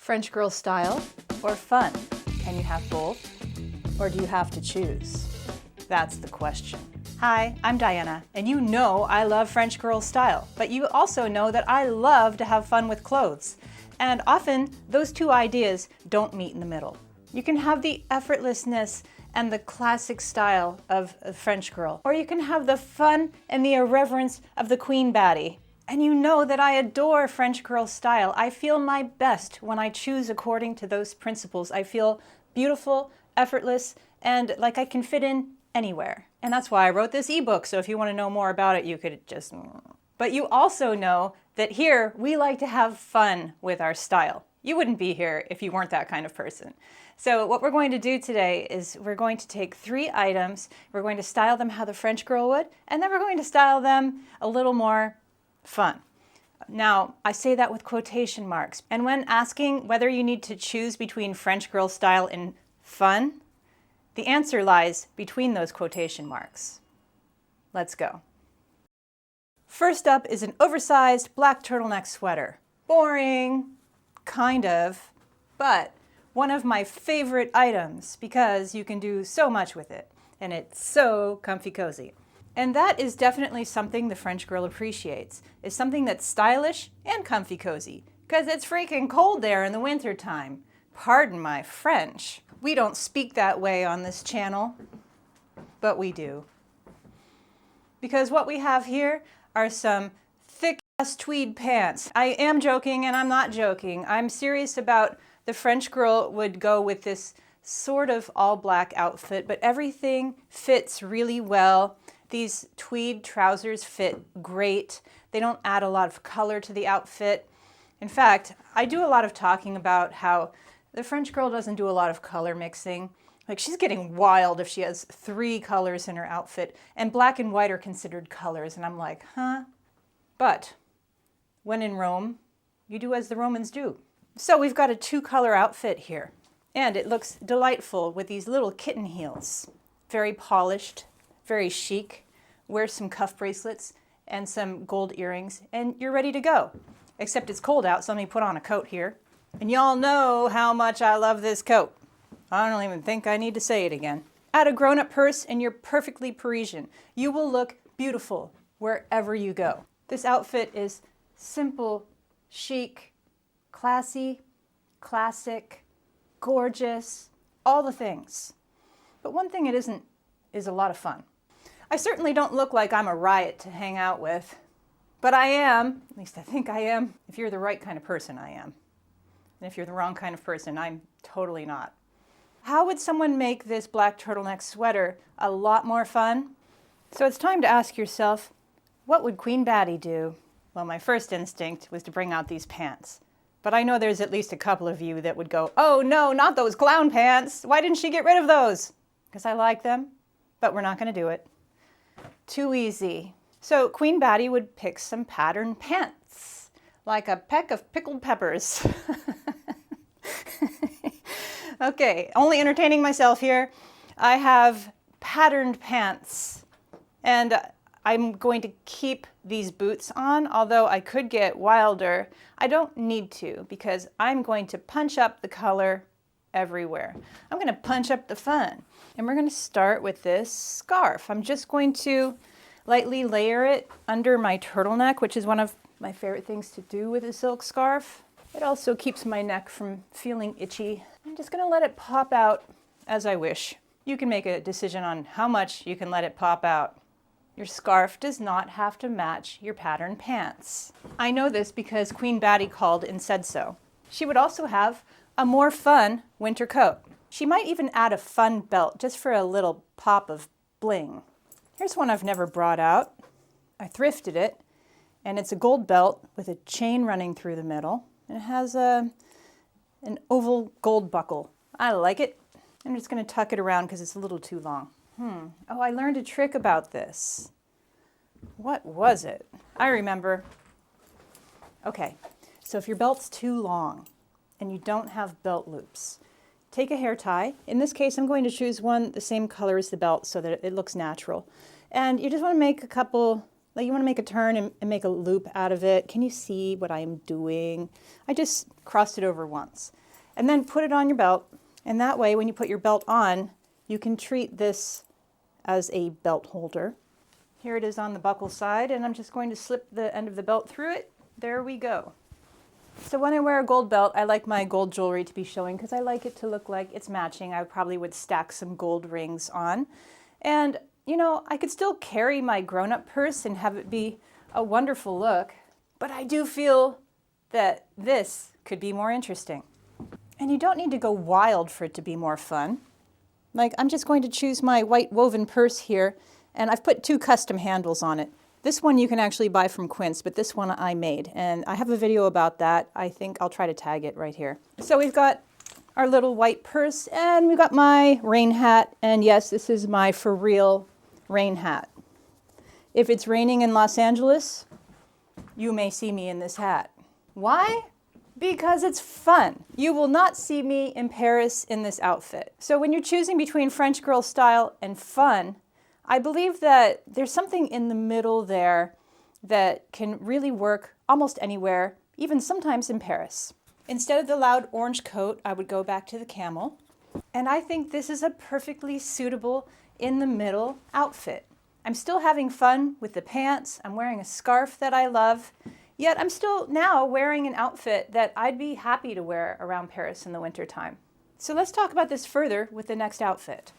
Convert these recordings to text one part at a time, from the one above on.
French girl style or fun? Can you have both? Or do you have to choose? That's the question. Hi, I'm Diana, and you know I love French girl style, but you also know that I love to have fun with clothes. And often, those two ideas don't meet in the middle. You can have the effortlessness and the classic style of a French girl, or you can have the fun and the irreverence of the Queen Baddie. And you know that I adore French girl style. I feel my best when I choose according to those principles. I feel beautiful, effortless, and like I can fit in anywhere. And that's why I wrote this ebook, so if you want to know more about it, you could just... But you also know that here, we like to have fun with our style. You wouldn't be here if you weren't that kind of person. So what we're going to do today is we're going to take 3 items, we're going to style them how the French girl would, and then we're going to style them a little more fun. Now, I say that with quotation marks. And when asking whether you need to choose between French girl style and fun, the answer lies between those quotation marks. Let's go. First up is an oversized black turtleneck sweater. Boring, kind of, but one of my favorite items because you can do so much with it, and it's so comfy cozy. And that is definitely something the French girl appreciates, is something that's stylish and comfy cozy, because it's freaking cold there in the winter time. Pardon my French. We don't speak that way on this channel, but we do. Because what we have here are some thick-ass tweed pants. I am joking and I'm not joking. I'm serious about the French girl would go with this sort of all-black outfit, but everything fits really well. These tweed trousers fit great. They don't add a lot of color to the outfit. In fact, I do a lot of talking about how the French girl doesn't do a lot of color mixing. Like, she's getting wild if she has 3 colors in her outfit, and black and white are considered colors, and I'm like, huh? But when in Rome, you do as the Romans do. So we've got a 2-color outfit here, and it looks delightful with these little kitten heels. Very polished, very chic. Wear some cuff bracelets and some gold earrings, and you're ready to go. Except it's cold out, so let me put on a coat here. And y'all know how much I love this coat. I don't even think I need to say it again. Add a grown-up purse and you're perfectly Parisian. You will look beautiful wherever you go. This outfit is simple, chic, classy, classic, gorgeous, all the things. But one thing it isn't is a lot of fun. I certainly don't look like I'm a riot to hang out with, but I am, at least I think I am. If you're the right kind of person, I am. And if you're the wrong kind of person, I'm totally not. How would someone make this black turtleneck sweater a lot more fun? So it's time to ask yourself, what would Queen Baddie do? Well, my first instinct was to bring out these pants. But I know there's at least a couple of you that would go, oh no, not those clown pants. Why didn't she get rid of those? Because I like them, but we're not going to do it. Too easy. So Queen Baddie would pick some patterned pants, like a peck of pickled peppers. Okay, only entertaining myself here. I have patterned pants, and I'm going to keep these boots on, although I could get wilder. I don't need to, because I'm going to punch up the color everywhere. I'm going to punch up the fun. And we're going to start with this scarf. I'm just going to lightly layer it under my turtleneck, which is one of my favorite things to do with a silk scarf. It also keeps my neck from feeling itchy. I'm just going to let it pop out as I wish. You can make a decision on how much you can let it pop out. Your scarf does not have to match your patterned pants. I know this because Queen Baddie called and said so. She would also have a more fun winter coat. She might even add a fun belt just for a little pop of bling. Here's one I've never brought out. I thrifted it, and it's a gold belt with a chain running through the middle. And it has an oval gold buckle. I like it. I'm just going to tuck it around because it's a little too long. Oh, I learned a trick about this. What was it? I remember. Okay, so if your belt's too long and you don't have belt loops, take a hair tie. In this case, I'm going to choose one the same color as the belt so that it looks natural. And you just want to make a couple Like you want to make a turn and make a loop out of it. Can you see what I'm doing? I just crossed it over once. And then put it on your belt. And that way, when you put your belt on, you can treat this as a belt holder. Here it is on the buckle side, and I'm just going to slip the end of the belt through it. There we go. So when I wear a gold belt, I like my gold jewelry to be showing because I like it to look like it's matching. I probably would stack some gold rings on. And, you know, I could still carry my grown-up purse and have it be a wonderful look, but I do feel that this could be more interesting. And you don't need to go wild for it to be more fun. Like, I'm just going to choose my white woven purse here, and I've put 2 custom handles on it. This one you can actually buy from Quince, but this one I made, and I have a video about that. I think I'll try to tag it right here. So we've got our little white purse, and we've got my rain hat, and yes, this is my for real rain hat. If it's raining in Los Angeles, you may see me in this hat. Why? Because it's fun. You will not see me in Paris in this outfit. So when you're choosing between French girl style and fun, I believe that there's something in the middle there that can really work almost anywhere, even sometimes in Paris. Instead of the loud orange coat, I would go back to the camel. And I think this is a perfectly suitable in the middle outfit. I'm still having fun with the pants. I'm wearing a scarf that I love. Yet I'm still now wearing an outfit that I'd be happy to wear around Paris in the wintertime. So let's talk about this further with the next outfit.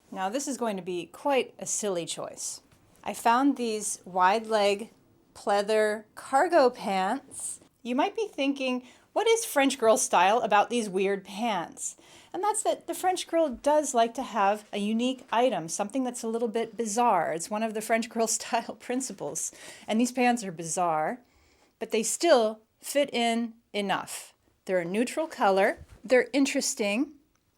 Now this is going to be quite a silly choice. I found these wide leg pleather cargo pants. You might be thinking, what is French girl style about these weird pants? And that's that the French girl does like to have a unique item, something that's a little bit bizarre. It's one of the French girl style principles. And these pants are bizarre, but they still fit in enough. They're a neutral color, they're interesting,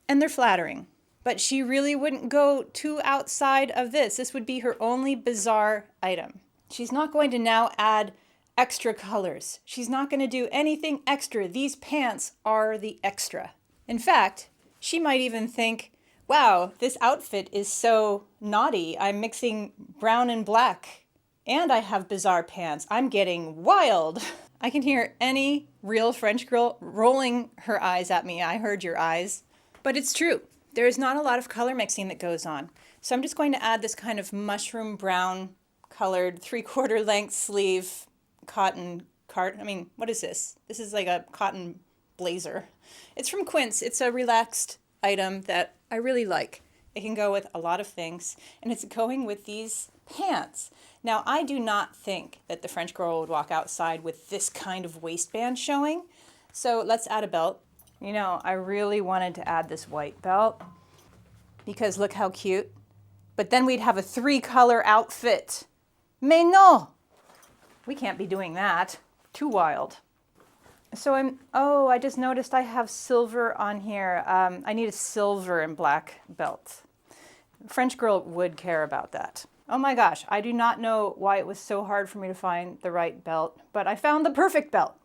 and they're flattering. But she really wouldn't go too outside of this. This would be her only bizarre item. She's not going to now add extra colors. She's not going to do anything extra. These pants are the extra. In fact, she might even think, wow, this outfit is so naughty. I'm mixing brown and black, and I have bizarre pants. I'm getting wild. I can hear any real French girl rolling her eyes at me. I heard your eyes. But it's true. There is not a lot of color mixing that goes on. So I'm just going to add this kind of mushroom brown colored 3/4 length sleeve what is this? This is like a cotton blazer. It's from Quince. It's a relaxed item that I really like. It can go with a lot of things, and it's going with these pants. Now, I do not think that the French girl would walk outside with this kind of waistband showing. So let's add a belt. You know, I really wanted to add this white belt because look how cute. But then we'd have a 3-color outfit. Mais non! We can't be doing that. Too wild. So I just noticed I have silver on here. I need a silver and black belt. French girl would care about that. Oh my gosh, I do not know why it was so hard for me to find the right belt, but I found the perfect belt.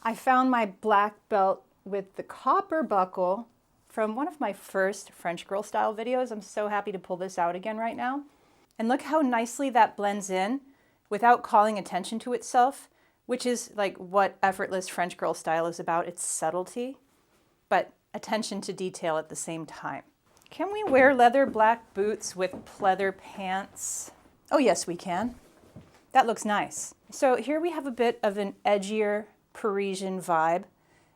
I found my black belt with the copper buckle from one of my first French girl style videos. I'm so happy to pull this out again right now. And look how nicely that blends in without calling attention to itself, which is like what effortless French girl style is about. It's subtlety, but attention to detail at the same time. Can we wear leather black boots with pleather pants? Oh yes, we can. That looks nice. So here we have a bit of an edgier Parisian vibe,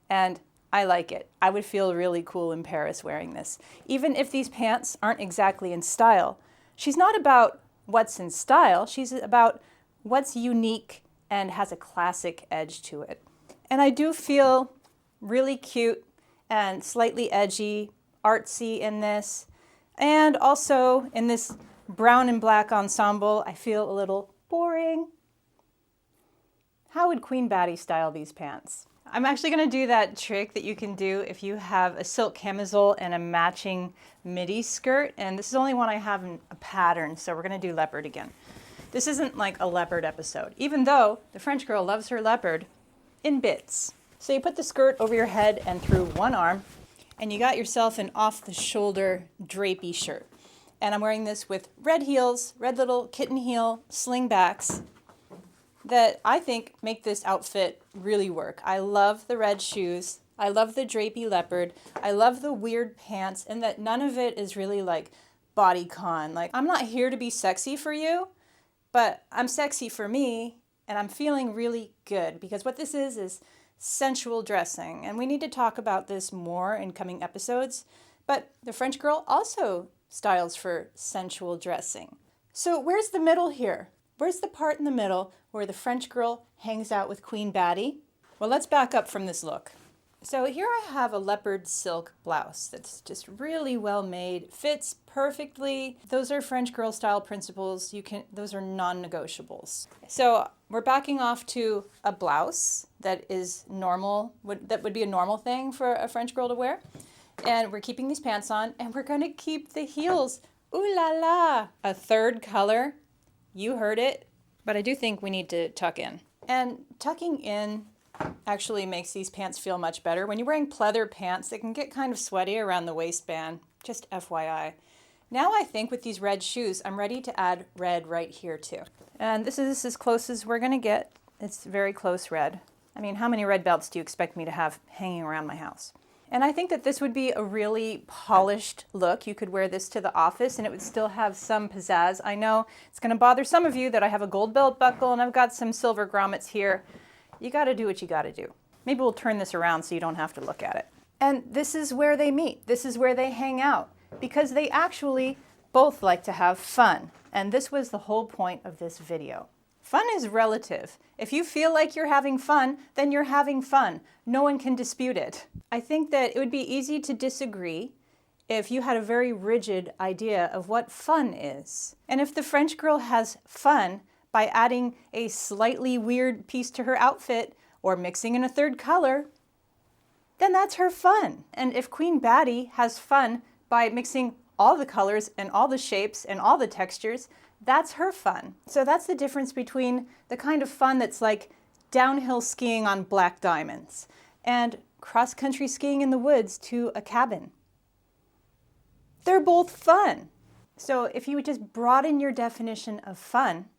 and I like it. I would feel really cool in Paris wearing this. Even if these pants aren't exactly in style, she's not about what's in style, she's about what's unique and has a classic edge to it. And I do feel really cute and slightly edgy, artsy in this. And also in this brown and black ensemble, I feel a little boring. How would Queen Baddie style these pants? I'm actually going to do that trick that you can do if you have a silk camisole and a matching midi skirt. And this is the only one I have in a pattern, so we're going to do leopard again. This isn't like a leopard episode, even though the French girl loves her leopard in bits. So you put the skirt over your head and through one arm, and you got yourself an off-the-shoulder drapey shirt. And I'm wearing this with red heels, red little kitten heel slingbacks that I think make this outfit really work. I love the red shoes. I love the drapey leopard. I love the weird pants, and that none of it is really like bodycon. Like, I'm not here to be sexy for you, but I'm sexy for me, and I'm feeling really good because what this is sensual dressing. And we need to talk about this more in coming episodes. But the French girl also styles for sensual dressing. So where's the middle here? Where's the part in the middle where the French girl hangs out with Queen Baddie? Well, let's back up from this look. So here I have a leopard silk blouse that's just really well made, fits perfectly. Those are French girl style principles. Those are non-negotiables. So we're backing off to a blouse that is normal, that would be a normal thing for a French girl to wear. And we're keeping these pants on, and we're gonna keep the heels. Ooh la la! A third color. You heard it. But I do think we need to tuck in. And tucking in actually makes these pants feel much better. When you're wearing pleather pants, they can get kind of sweaty around the waistband. Just FYI. Now I think with these red shoes, I'm ready to add red right here too. And this is as close as we're gonna get. It's very close red. I mean, how many red belts do you expect me to have hanging around my house? And I think that this would be a really polished look. You could wear this to the office and it would still have some pizzazz. I know it's gonna bother some of you that I have a gold belt buckle and I've got some silver grommets here. You gotta do what you gotta do. Maybe we'll turn this around so you don't have to look at it. And this is where they meet. This is where they hang out because they actually both like to have fun. And this was the whole point of this video. Fun is relative. If you feel like you're having fun, then you're having fun. No one can dispute it. I think that it would be easy to disagree if you had a very rigid idea of what fun is. And if the French girl has fun by adding a slightly weird piece to her outfit or mixing in a third color, then that's her fun. And if Queen Baddie has fun by mixing all the colors and all the shapes and all the textures, that's her fun. So that's the difference between the kind of fun that's like downhill skiing on black diamonds and cross-country skiing in the woods to a cabin. They're both fun. So if you would just broaden your definition of fun,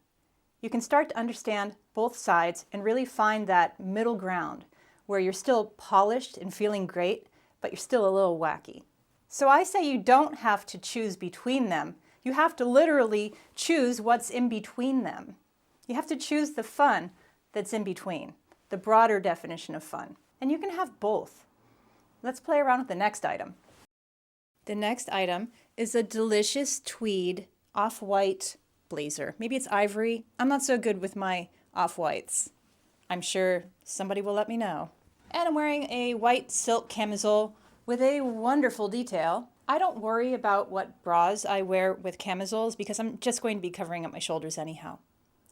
you can start to understand both sides and really find that middle ground where you're still polished and feeling great, but you're still a little wacky. So I say you don't have to choose between them. You have to literally choose what's in between them. You have to choose the fun that's in between, the broader definition of fun. And you can have both. Let's play around with the next item. The next item is a delicious tweed off-white blazer. Maybe it's ivory. I'm not so good with my off-whites. I'm sure somebody will let me know. And I'm wearing a white silk camisole with a wonderful detail. I don't worry about what bras I wear with camisoles because I'm just going to be covering up my shoulders anyhow.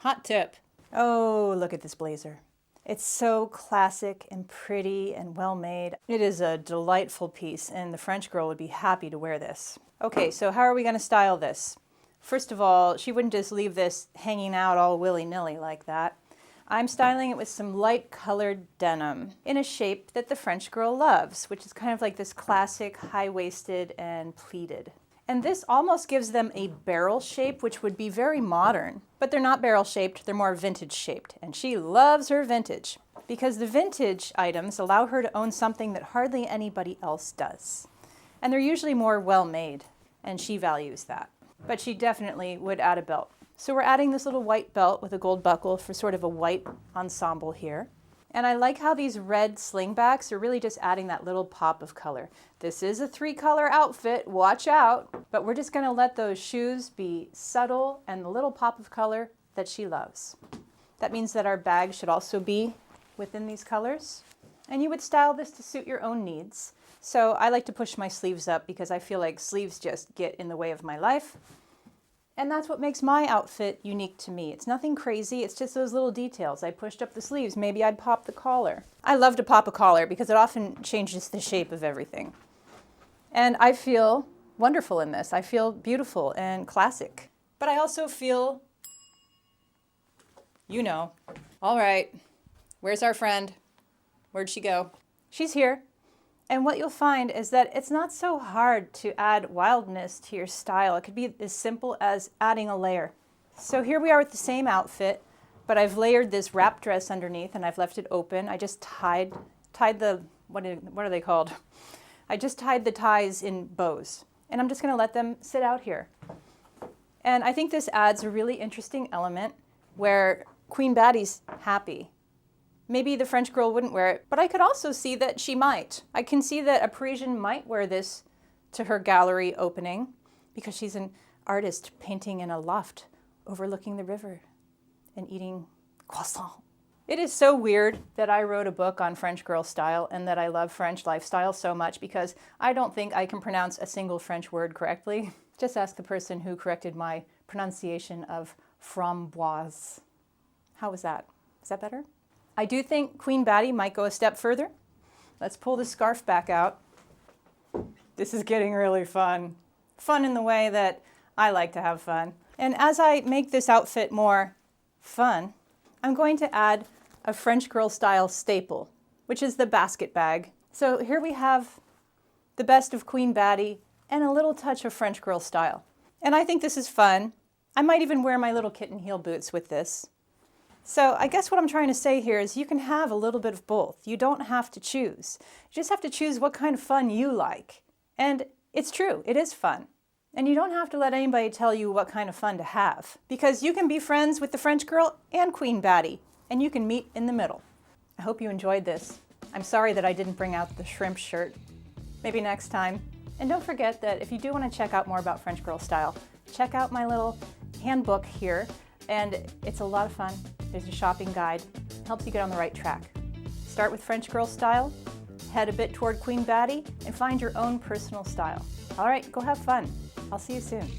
Hot tip. Oh, look at this blazer. It's so classic and pretty and well made. It is a delightful piece and the French girl would be happy to wear this. Okay, so how are we going to style this? First of all, she wouldn't just leave this hanging out all willy-nilly like that. I'm styling it with some light colored denim in a shape that the French girl loves, which is kind of like this classic high-waisted and pleated. And this almost gives them a barrel shape, which would be very modern. But they're not barrel shaped, they're more vintage shaped. And she loves her vintage because the vintage items allow her to own something that hardly anybody else does. And they're usually more well-made, and she values that. But she definitely would add a belt. So we're adding this little white belt with a gold buckle for sort of a white ensemble here. And I like how these red slingbacks are really just adding that little pop of color. This is a 3-color outfit, watch out. But we're just gonna let those shoes be subtle and the little pop of color that she loves. That means that our bag should also be within these colors. And you would style this to suit your own needs. So I like to push my sleeves up because I feel like sleeves just get in the way of my life. And that's what makes my outfit unique to me. It's nothing crazy, it's just those little details. I pushed up the sleeves, maybe I'd pop the collar. I love to pop a collar because it often changes the shape of everything. And I feel wonderful in this. I feel beautiful and classic. But I also feel, you know, all right, where's our friend? Where'd she go? She's here. And what you'll find is that it's not so hard to add wildness to your style. It could be as simple as adding a layer. So here we are with the same outfit, but I've layered this wrap dress underneath and I've left it open. I just tied the, what are they called? I just tied the ties in bows. And I'm just gonna let them sit out here. And I think this adds a really interesting element where Queen Baddie's happy. Maybe the French girl wouldn't wear it, but I could also see that she might. I can see that a Parisian might wear this to her gallery opening because she's an artist painting in a loft overlooking the river and eating croissant. It is so weird that I wrote a book on French girl style and that I love French lifestyle so much because I don't think I can pronounce a single French word correctly. Just ask the person who corrected my pronunciation of framboise. How was that? Is that better? I do think Queen Baddie might go a step further. Let's pull the scarf back out. This is getting really fun. Fun in the way that I like to have fun. And as I make this outfit more fun, I'm going to add a French girl style staple, which is the basket bag. So here we have the best of Queen Baddie and a little touch of French girl style. And I think this is fun. I might even wear my little kitten heel boots with this. So I guess what I'm trying to say here is you can have a little bit of both. You don't have to choose. You just have to choose what kind of fun you like. And it's true, it is fun. And you don't have to let anybody tell you what kind of fun to have, because you can be friends with the French girl and Queen Baddie, and you can meet in the middle. I hope you enjoyed this. I'm sorry that I didn't bring out the shrimp shirt. Maybe next time. And don't forget that if you do want to check out more about French girl style, check out my little handbook here, and it's a lot of fun. There's a shopping guide, helps you get on the right track. Start with French girl style, head a bit toward Queen Baddie, and find your own personal style. All right, go have fun. I'll see you soon.